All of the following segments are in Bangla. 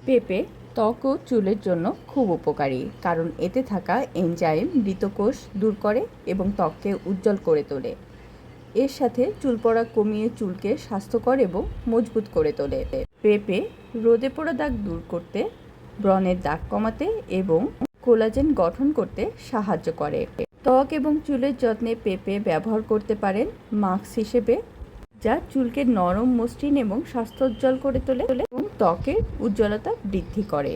পেঁপে ত্বক ও চুলের জন্য খুব উপকারী, কারণ এতে থাকা এনজাইম মৃতকোষ দূর করে এবং ত্বককে উজ্জ্বল করে তোলে। এর সাথে চুল পড়া কমিয়ে চুলকে স্বাস্থ্যকর এবং মজবুত করে তোলে। পেঁপে রোদে পোড়া দাগ দূর করতে, ব্রণের দাগ কমাতে এবং কোলাজেন গঠন করতে সাহায্য করে। ত্বক এবং চুলের যত্নে পেঁপে ব্যবহার করতে পারেন মাস্ক হিসেবে, যা চুলকে নরম, মসৃণ এবং স্বাস্থ্যোজ্জ্বল করে তোলে এবং ত্বকের উজ্জ্বলতা বৃদ্ধি করে।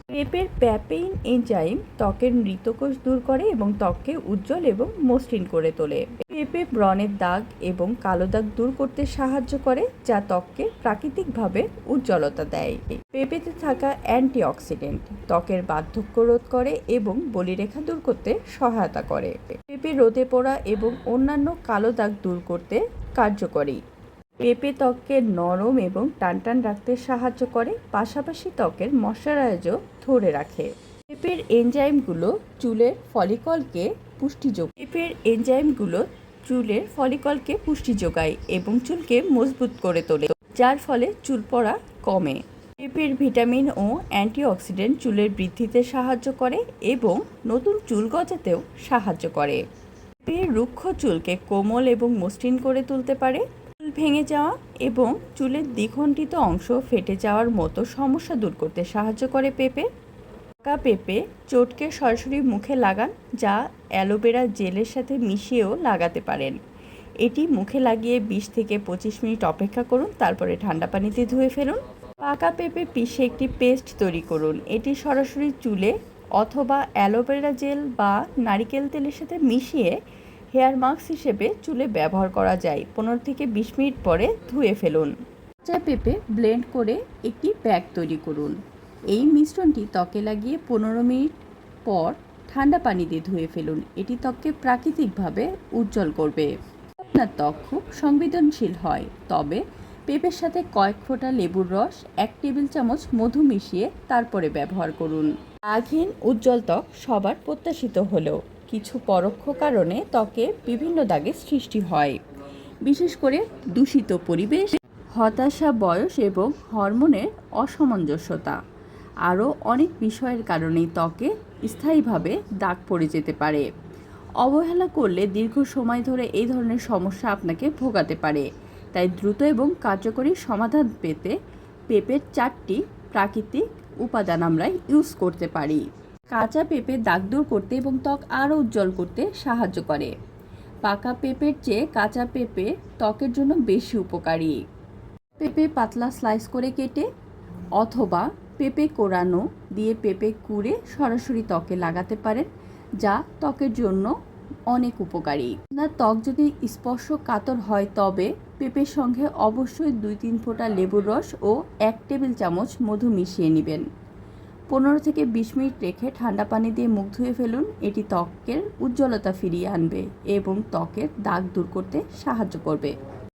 পেঁপের প্যাপেইন এনজাইম ত্বকের মৃতকোষ দূর করে এবং ত্বককে উজ্জ্বল এবং মসৃণ করে তোলে। পেঁপে ব্রণের দাগ এবং কালো দাগ দূর করতে সাহায্য করে, যা ত্বককে প্রাকৃতিকভাবে উজ্জ্বলতা দেয়। পেঁপেতে থাকা অ্যান্টিঅক্সিডেন্ট ত্বকের বার্ধক্য রোধ করে এবং বলিরেখা দূর করতে সহায়তা করে। পেঁপে রোদে পোড়া এবং অন্যান্য কালো দাগ দূর করতে কার্যকরী। পেঁপে ত্বককে নরম এবং টানটান রাখতে সাহায্য করে, পাশাপাশি ত্বকের ময়শ্চারাইজও ধরে রাখে। পেঁপের এনজাইমগুলো চুলের ফলিকলকে পুষ্টি যোগায় এবং চুলকে মজবুত করে তোলে, যার ফলে চুল পড়া কমে। পেঁপের ভিটামিন ও অ্যান্টিঅক্সিডেন্ট চুলের বৃদ্ধিতে সাহায্য করে এবং নতুন চুল গজাতেও সাহায্য করে। পেঁপে রুক্ষ চুলকে কোমল এবং মসৃণ করে তুলতে পারে। চুল ভেঙে যাওয়া এবং চুলের দ্বিখণ্ডিত অংশ ফেটে যাওয়ার মতো সমস্যা দূর করতে সাহায্য করে পেঁপে। পাকা পেঁপে চটকে সরাসরি মুখে লাগান, যা অ্যালোভেরা জেলের সাথে মিশিয়েও লাগাতে পারেন। এটি মুখে লাগিয়ে 20 থেকে 25 মিনিট অপেক্ষা করুন, তারপরে ঠান্ডা পানিতে ধুয়ে ফেলুন। পাকা পেঁপে পিষে একটি পেস্ট তৈরি করুন। এটি সরাসরি চুলে অথবা অ্যালোভেরা জেল বা নারিকেল তেলের সাথে মিশিয়ে হেয়ার মাস্ক হিসেবে চুলে ব্যবহার করা যায়। 15 থেকে 20 মিনিট পরে ধুয়ে ফেলুন। কাঁচা পেঁপে ব্লেন্ড করে একটি প্যাক তৈরি করুন। এই মিশ্রণটি ত্বকে লাগিয়ে 15 মিনিট পর ঠান্ডা পানি দিয়ে ধুয়ে ফেলুন। এটি ত্বককে প্রাকৃতিকভাবে উজ্জ্বল করবে। আপনার ত্বক খুব সংবেদনশীল হয়, তবে পেঁপের সাথে কয়েক ফোঁটা লেবুর রস, 1 টেবিল চামচ মধু মিশিয়ে তারপরে ব্যবহার করুন। দাগহীন উজ্জ্বল ত্বক সবার প্রত্যাশিত হলেও কিছু পরোক্ষ কারণে ত্বকে বিভিন্ন দাগের সৃষ্টি হয়, বিশেষ করে দূষিত পরিবেশ, হতাশা, বয়স এবং হরমোনের অসামঞ্জস্যতা। আরও অনেক বিষয়ের কারণেই ত্বকে স্থায়ীভাবে দাগ পড়ে যেতে পারে। অবহেলা করলে দীর্ঘ সময় ধরে এই ধরনের সমস্যা আপনাকে ভোগাতে পারে। তাই দ্রুত এবং কার্যকরী সমাধান পেতে পেঁপের 4টি প্রাকৃতিক উপাদান আমরা ইউজ করতে পারি। কাঁচা পেঁপে দাগ দূর করতে এবং ত্বক আরও উজ্জ্বল করতে সাহায্য করে। পাকা পেঁপের চেয়ে কাঁচা পেঁপে ত্বকের জন্য বেশি উপকারী। পেঁপে পাতলা স্লাইস করে কেটে অথবা পেঁপে কোরানো দিয়ে পেঁপে কুড়ে সরাসরি ত্বকে লাগাতে পারেন, যা ত্বকের জন্য অনেক উপকারী। আপনার ত্বক যদি স্পর্শকাতর হয় তবে পেঁপের সঙ্গে অবশ্যই 2-3 ফোঁটা লেবুর রস ও 1 টেবিল চামচ মধু মিশিয়ে নেবেন। 15 থেকে 20 মিনিট রেখে ঠান্ডা পানি দিয়ে মুখ ধুয়ে ফেলুন। এটি ত্বকের উজ্জ্বলতা ফিরিয়ে আনবে এবং ত্বকের দাগ দূর করতে সাহায্য করবে।